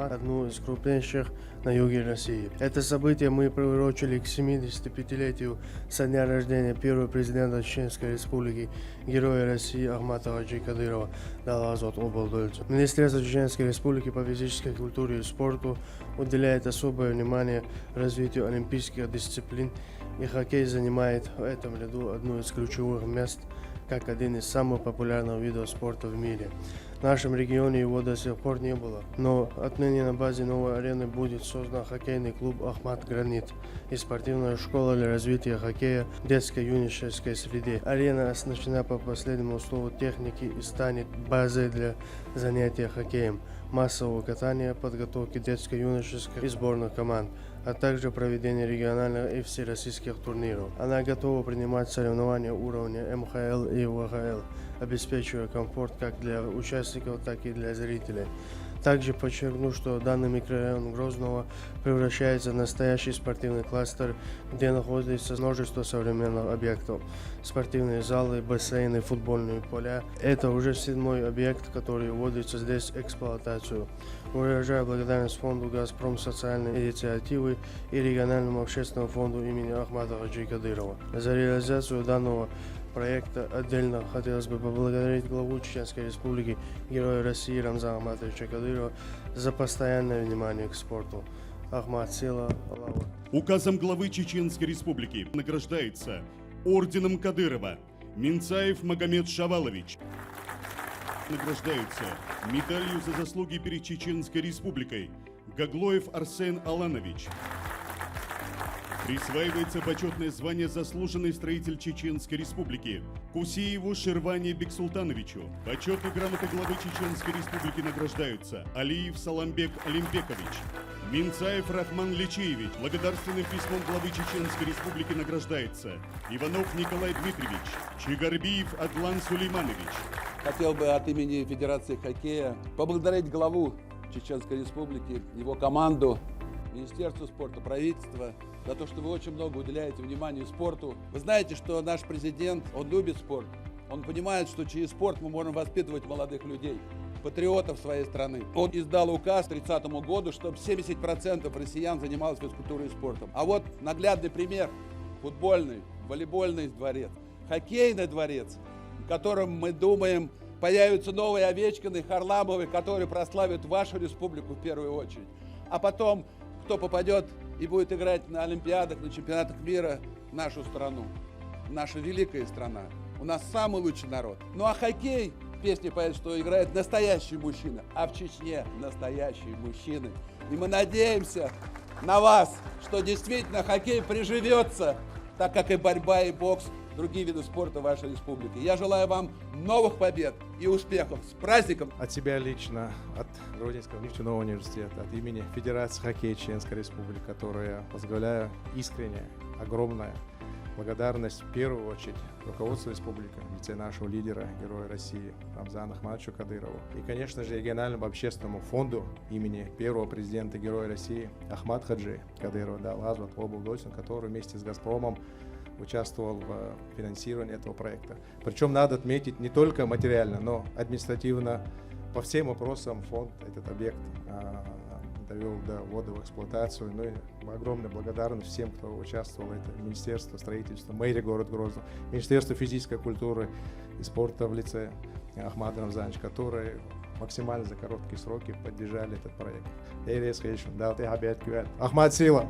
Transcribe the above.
Ахмат, одну из крупнейших на юге России. Это событие мы приурочили к 75-летию со дня рождения первого президента Чеченской Республики, героя России Ахмата Хаджи Кадырова, Далазот Обалдольцу. Министерство Чеченской Республики по физической культуре и спорту уделяет особое внимание развитию олимпийских дисциплин, и хоккей занимает в этом ряду одно из ключевых мест, как один из самых популярных видов спорта в мире. В нашем регионе его до сих пор не было, но отныне на базе новой арены будет создан хоккейный клуб «Ахмат Гранит» и спортивная школа для развития хоккея в детско-юношеской среде. Арена оснащена по последнему слову техники и станет базой для занятия хоккеем, массового катания, подготовки детско-юношеских и сборных команд, а также проведения региональных и всероссийских турниров. Она готова принимать соревнования уровня МХЛ и ВХЛ, обеспечивая комфорт как для участников, так и для зрителей. Также подчеркну, что данный микрорайон Грозного превращается в настоящий спортивный кластер, где находится множество современных объектов. Спортивные залы, бассейны, футбольные поля. Это уже 7-й объект, который вводится здесь в эксплуатацию. Выражаю благодарность фонду «Газпром» социальной инициативы и региональному общественному фонду имени Ахмата Хаджи Кадырова. За реализацию данного проекта отдельно хотелось бы поблагодарить главу Чеченской Республики, героя России Рамзана Ахматовича Кадырова за постоянное внимание к спорту. Ахмат, сила, Аллаху. Указом главы Чеченской Республики награждается орденом Кадырова Минцаев Магомед Шавалович. Награждается медалью за заслуги перед Чеченской Республикой Гаглоев Арсен Аланович. Присваивается почетное звание «Заслуженный строитель Чеченской Республики» Кусееву Шерване Бексултановичу. Почетной грамотой главы Чеченской Республики награждаются Алиев Саламбек Алимбекович, Минцаев Рахман Личиевич. Благодарственным письмом главы Чеченской Республики награждается Иванов Николай Дмитриевич, Чигарбиев Адлан Сулейманович. Хотел бы от имени Федерации хоккея поблагодарить главу Чеченской Республики, его команду, Министерство спорта, правительство, за то, что вы очень много уделяете внимания спорту. Вы знаете, что наш президент, он любит спорт. Он понимает, что через спорт мы можем воспитывать молодых людей, патриотов своей страны. Он издал указ к 30 году, чтобы 70% россиян занималось физкультурой и спортом. А вот наглядный пример: футбольный, волейбольный дворец, хоккейный дворец, в котором, мы думаем, появятся новые Овечкины, Харламовы, которые прославят вашу республику в первую очередь. А потом, кто попадет и будет играть на Олимпиадах, на чемпионатах мира в нашу страну. Наша великая страна. У нас самый лучший народ. Ну а хоккей, в песне поет, что играет настоящий мужчина. А в Чечне настоящие мужчины. И мы надеемся на вас, что действительно хоккей приживется, так как и борьба, и бокс, другие виды спорта вашей республики. Я желаю вам новых побед и успехов. С праздником! От себя лично, от Гродненского нефтяного университета, от имени Федерации хоккея Чеченской Республики, которую я возглавляю, искренне, огромная благодарность в первую очередь руководству республики, в лице нашего лидера, героя России Рамзану Ахматовичу Кадырову. И, конечно же, региональному общественному фонду имени первого президента, героя России Ахмат Хаджи Кадырова, Далазот Обалдольцу, который вместе с «Газпромом» участвовал в финансировании этого проекта. Причем надо отметить не только материально, но административно по всем вопросам фонд этот объект довел до ввода в эксплуатацию. Ну и огромная благодарность всем, кто участвовал. Это Министерство строительства, мэрия города Грозного, Министерство физической культуры и спорта в лице Ахмата Рамзановича, которые максимально за короткие сроки поддержали этот проект. Ахмат, сила!